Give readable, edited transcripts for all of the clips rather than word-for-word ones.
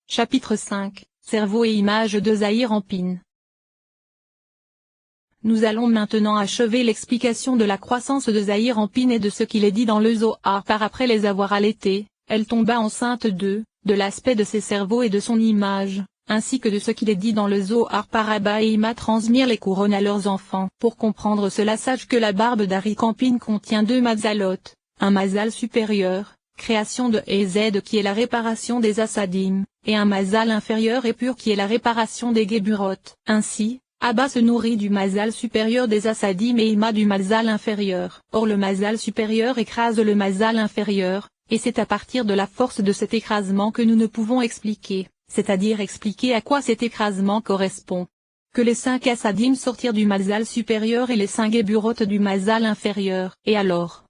Chapitre 5, Cerveau et images de Zahir Anpin. Nous allons maintenant achever l'explication de la croissance de Zahir Anpin et de ce qu'il est dit dans le Zohar par après les avoir allaités, elle tomba enceinte de l'aspect de ses cerveaux et de son image, ainsi que de ce qu'il est dit dans le Zohar par Abba et Ima transmirent les couronnes à leurs enfants. Pour comprendre cela, sache que la barbe d'Arik Anpin contient deux mazalot, un mazal supérieur, création de Ez qui est la réparation des Asadim, et un mazal inférieur et pur qui est la réparation des Geburot. Ainsi, Abba se nourrit du mazal supérieur des Asadim et Ima du mazal inférieur. Or le mazal supérieur écrase le mazal inférieur, et c'est à partir de la force de cet écrasement que nous ne pouvons expliquer, c'est-à-dire expliquer à quoi cet écrasement correspond. Que les 5 Asadim sortirent du mazal supérieur et les 5 Geburot du mazal inférieur. Et alors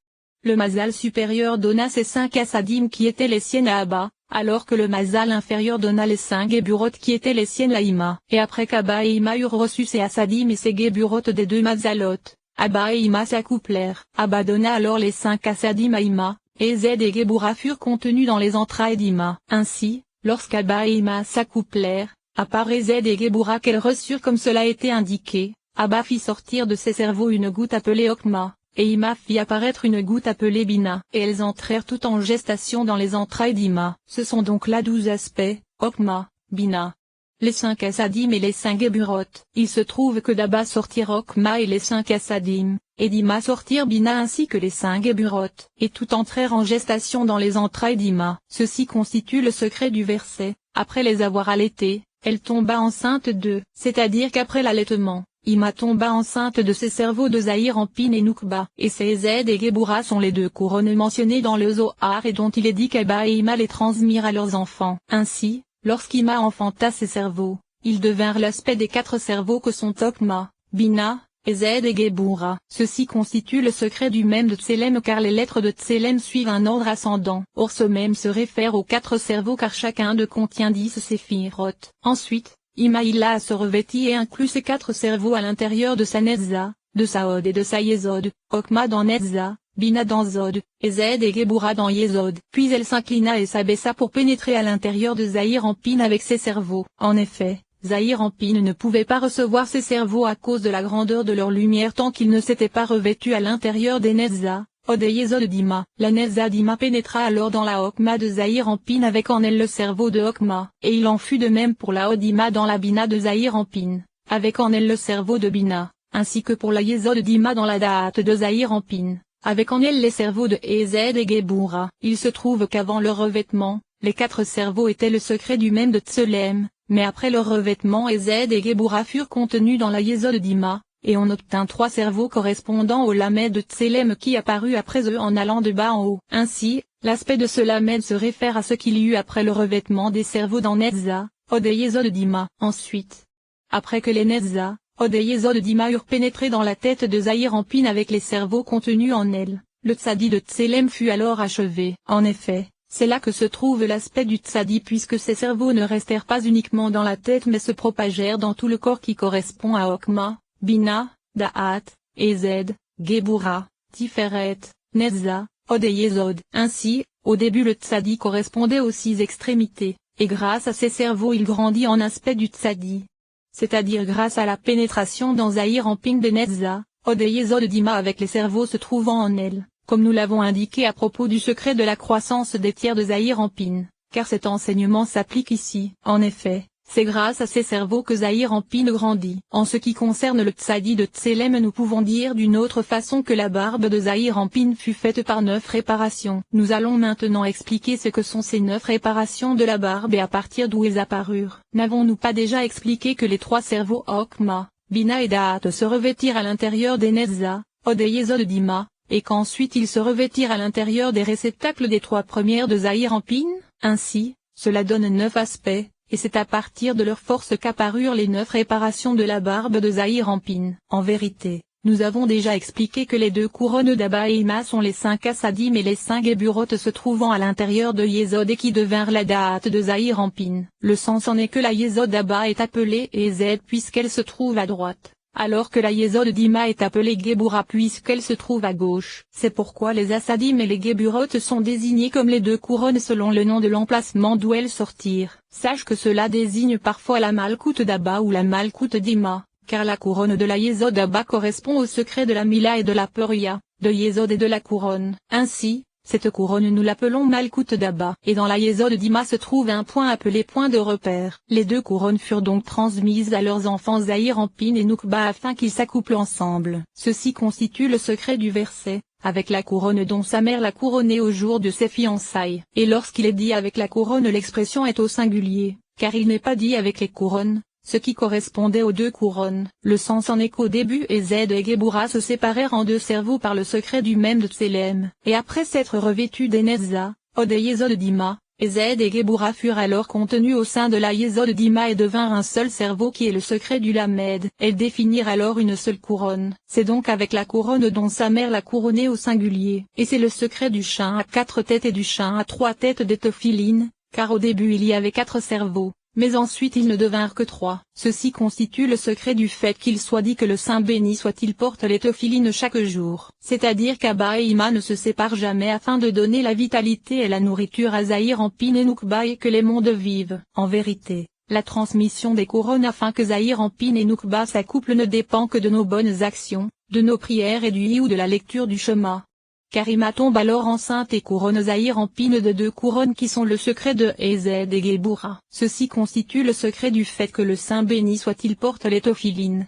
le mazal supérieur donna ces 5 Asadim qui étaient les siennes à Abba, alors que le mazal inférieur donna les 5 Geburot qui étaient les siennes à Ima. Et après qu'Abba et Ima eurent reçu ces Asadim et ces Geburot des deux mazalot, Abba et Ima s'accouplèrent. Abba donna alors les 5 Asadim à Ima, et Zed et Gebura furent contenus dans les entrailles d'Ima. Ainsi, lorsqu'Abba et Ima s'accouplèrent, à part Zed et Gebura qu'elles reçurent comme cela était indiqué, Abba fit sortir de ses cerveaux une goutte appelée Okma, et Ima fit apparaître une goutte appelée Bina. Et elles entrèrent toutes en gestation dans les entrailles d'Ima. Ce sont donc là 12 aspects, Okma, Bina. Les 5 Asadim et les 5 Geburot. Il se trouve que d'Abba sortirent Okma et les 5 Asadim, et d'Ima sortirent Bina ainsi que les 5 Geburot. Et tout entrèrent en gestation dans les entrailles d'Ima. Ceci constitue le secret du verset. Après les avoir allaités, elle tomba enceinte d'eux. C'est-à-dire qu'après l'allaitement, Ima tomba enceinte de ses cerveaux de Zahir Anpin et Nukba. Et ces Zed et Gebura sont les deux couronnes mentionnées dans le Zohar et dont il est dit qu'Abba et Ima les transmirent à leurs enfants. Ainsi, lorsqu'Ima enfanta ses cerveaux, ils devinrent l'aspect des 4 cerveaux que sont Okma, Bina, Zed et Gebura. Ceci constitue le secret du mème de Tselem car les lettres de Tselem suivent un ordre ascendant. Or ce mème se réfère aux 4 cerveaux car chacun d'eux contient 10 séphiroth. Ensuite, Ima se revêtit et inclut ses 4 cerveaux à l'intérieur de sa Netza, de sa Od et de sa Yesod, Okma dans Netza, Bina dans Zod, et Zed et Gebura dans Yesod. Puis elle s'inclina et s'abaissa pour pénétrer à l'intérieur de Zahir Anpin avec ses cerveaux. En effet, Zahir Anpin ne pouvait pas recevoir ses cerveaux à cause de la grandeur de leur lumière tant qu'ils ne s'étaient pas revêtus à l'intérieur des Netza, Od et Yesod d'Ima. La Netza d'Ima pénétra alors dans la Okma de Zahir Anpin avec en elle le cerveau de Okma, et il en fut de même pour la Od d'Ima dans la Bina de Zahir Anpin, avec en elle le cerveau de Bina, ainsi que pour la Yesod d'Ima dans la Da'at de Zahir Anpin, avec en elle les cerveaux de Ezed et Gebura. Il se trouve qu'avant leur revêtement, les 4 cerveaux étaient le secret du mème de Tselem, mais après leur revêtement Ezed et Gebura furent contenus dans la Yesod d'Ima, et on obtint 3 cerveaux correspondant au Lamed de Tselem qui apparut après eux en allant de bas en haut. Ainsi, l'aspect de ce Lamed se réfère à ce qu'il y eut après le revêtement des cerveaux dans Netza, Od et Yesod d'Ima. Ensuite, après que les Netza, Od et Yesod d'Ima eurent pénétré dans la tête de Zahir Anpin avec les cerveaux contenus en elle, le Tzadi de Tselem fut alors achevé. En effet, c'est là que se trouve l'aspect du Tzadi puisque ces cerveaux ne restèrent pas uniquement dans la tête mais se propagèrent dans tout le corps qui correspond à Okma, Bina, Da'at, Ezed, Gebura, Tiferet, Netza, Od et Yesod. Ainsi, au début le Tzadi correspondait aux 6 extrémités, et grâce à ces cerveaux il grandit en aspect du Tzadi. C'est-à-dire grâce à la pénétration dans Zahir Anpin de Netza, Od et Yesod d'Ima avec les cerveaux se trouvant en elle, comme nous l'avons indiqué à propos du secret de la croissance des tiers de Zahir Anpin, car cet enseignement s'applique ici. En effet, c'est grâce à ces cerveaux que Zahir Anpin grandit. En ce qui concerne le Tzadi de Tselem nous pouvons dire d'une autre façon que la barbe de Zahir Anpin fut faite par 9 réparations. Nous allons maintenant expliquer ce que sont ces 9 réparations de la barbe et à partir d'où elles apparurent. N'avons-nous pas déjà expliqué que les 3 cerveaux Okma, Bina et Da'at se revêtirent à l'intérieur des Netza, Od et Yesod d'Ima, et qu'ensuite ils se revêtirent à l'intérieur des réceptacles des 3 premières de Zahir Anpin? Ainsi, cela donne 9 aspects. Et c'est à partir de leur force qu'apparurent les 9 réparations de la barbe de Zahir Anpin. En vérité, nous avons déjà expliqué que les 2 couronnes d'Abba et Ima sont les 5 Asadim et les 5 Geburot se trouvant à l'intérieur de Yesod et qui devinrent la Da'at de Zahir Anpin. Le sens en est que la Yesod d'Abba est appelée Ezed puisqu'elle se trouve à droite, alors que la Yesod d'Ima est appelée Géboura puisqu'elle se trouve à gauche. C'est pourquoi les Assadim et les Géburotes sont désignés comme les deux couronnes selon le nom de l'emplacement d'où elles sortirent. Sache que cela désigne parfois la Malkout d'Abba ou la Malkout d'Ima, car la couronne de la Yesod d'Abba correspond au secret de la Mila et de la Peria, de Yesod et de la couronne. Ainsi, cette couronne nous l'appelons Malkout d'Abba. Et dans la Yesod d'Ima se trouve un point appelé point de repère. Les deux couronnes furent donc transmises à leurs enfants Zahir Ampin et Noukba afin qu'ils s'accouplent ensemble. Ceci constitue le secret du verset, avec la couronne dont sa mère l'a couronné au jour de ses fiançailles. Et lorsqu'il est dit avec la couronne l'expression est au singulier, car il n'est pas dit avec les couronnes, ce qui correspondait aux deux couronnes. Le sens en est qu'au début Ezed et Géboura se séparèrent en deux cerveaux par le secret du même de Tselem. Et après s'être revêtus d'Enezza, Od et Yesod d'Ima, Ezed et Géboura furent alors contenus au sein de la Yesod d'Ima et devinrent un seul cerveau qui est le secret du Lamed. Elles définirent alors une seule couronne. C'est donc avec la couronne dont sa mère l'a couronné au singulier. Et c'est le secret du chien à 4 têtes et du chien à 3 têtes des Tophilines, car au début il y avait 4 cerveaux. Mais ensuite ils ne devinrent que 3. Ceci constitue le secret du fait qu'il soit dit que le Saint béni soit-il porte les tephilines chaque jour. C'est-à-dire qu'Abba et Ima ne se séparent jamais afin de donner la vitalité et la nourriture à Zahir Ampin et Noukba et que les mondes vivent. En vérité, la transmission des couronnes afin que Zahir Ampin et Noukba s'accouplent ne dépend que de nos bonnes actions, de nos prières et du ou de la lecture du Shema. Karima tombe alors enceinte et couronne Zahir Ampin de 2 couronnes qui sont le secret de Ezed et Géboura. Ceci constitue le secret du fait que le Saint béni soit-il porte les tephilines.